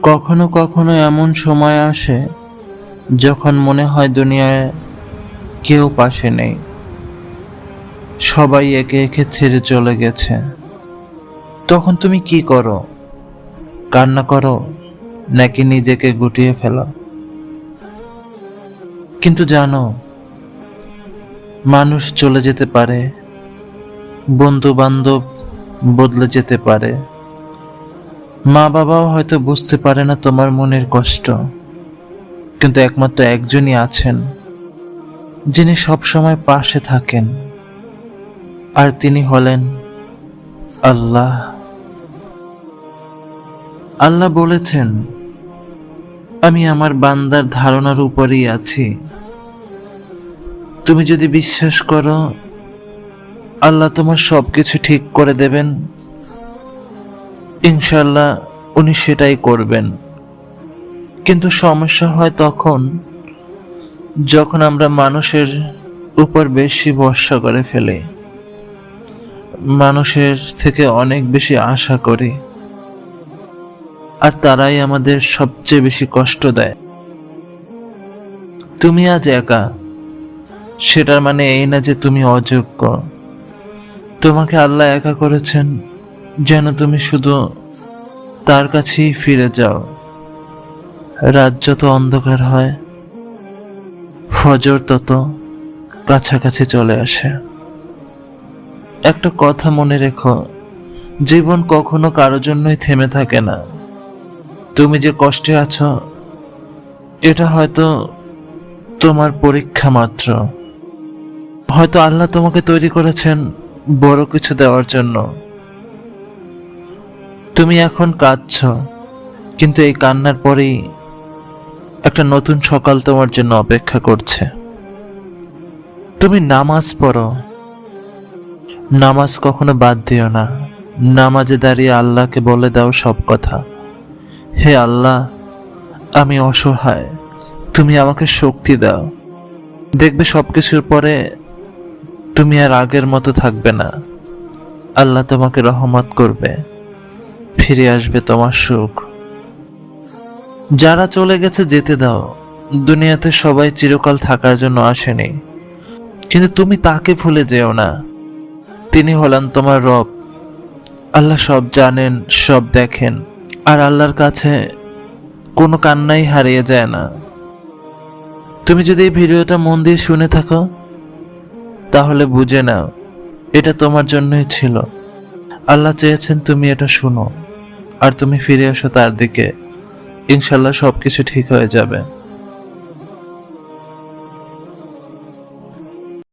কখনো কখনো এমন সময় আসে যখন মনে হয় দুনিয়ায় কেউ পাশে নেই, সবাই একে একে ছেড়ে চলে গেছে। তখন তুমি কি করো? কান্না করো নাকি নিজেকে গুটিয়ে ফেলো? কিন্তু জানো, মানুষ চলে যেতে পারে, বন্ধু বান্ধব বদলে যেতে পারে, মা বাবাও হয়তো বুঝতে পারে না তোমার মনের কষ্ট, কিন্তু একমাত্র একজনই আছেন যিনি সব সময় পাশে থাকেন, আর তিনি হলেন আল্লাহ। আল্লাহ বলেছেন, আমি আমার বান্দার ধারণার উপরেই আছি। তুমি যদি বিশ্বাস করো আল্লাহ তোমার সবকিছু ঠিক করে দেবেন, ইনশাল্লাহ উনি সেটাই করবেন। কিন্তু সমস্যা হয় তখন যখন আমরা মানুষের উপর বেশি ভরসা করে ফেলি, মানুষের থেকে অনেক বেশি আশা করি, আর তারাই আমাদের সবচেয়ে বেশি কষ্ট দেয়। তুমি আজ একা, সেটার মানে এই না যে তুমি অযোগ্য। তোমাকে আল্লাহ একা করেছেন যেন তুমি শুধু তার কাছেই ফিরে যাও। রাত যত অন্ধকার হয়, ফজর তত কাছাকাছি চলে আসে। একটা কথা মনে রেখো, জীবন কখনো কারো জন্যই থেমে থাকে না। তুমি যে কষ্টে আছো, এটা হয়তো তোমার পরীক্ষা মাত্র। হয়তো আল্লাহ তোমাকে তৈরি করেছেন বড় কিছু দেওয়ার জন্য। তুমি এখন কাঁদছো, কিন্তু এই কান্নার পরেই একটা নতুন সকাল তোমার জন্য অপেক্ষা করছে। তুমি নামাজ পড়ো, নামাজ কখনো বাদ দিও না। নামাজে দাঁড়িয়ে আল্লাহকে বলে দাও সব কথা। হে আল্লাহ, আমি অসহায়, তুমি আমাকে শক্তি দাও। দেখবে সবকিছুর পরে তুমি আর আগের মতো থাকবে না। আল্লাহ তোমাকে রহমত করবে, ফিরে আসবে তোমার সুখ। যারা চলে গেছে যেতে দাও। দুনিয়াতে সবাই চিরকাল থাকার জন্য আসেনি, কিন্তু তুমি তাকে ভুলে যেও না। তিনি হলেন তোমার রব। আল্লাহ সব জানেন, সব দেখেন, আর আল্লাহর কাছে কোনো কান্নাই হারিয়ে যায় না। তুমি যদি এই ভিডিওটা মন দিয়ে শুনে থাকো, তাহলে বুঝে নাও এটা তোমার জন্যই ছিল। আল্লাহ চেয়েছেন তুমি এটা শুনো, আর তুমি ফিরে আসো তার দিকে। ইনশাল্লাহ সবকিছু ঠিক হয়ে যাবে।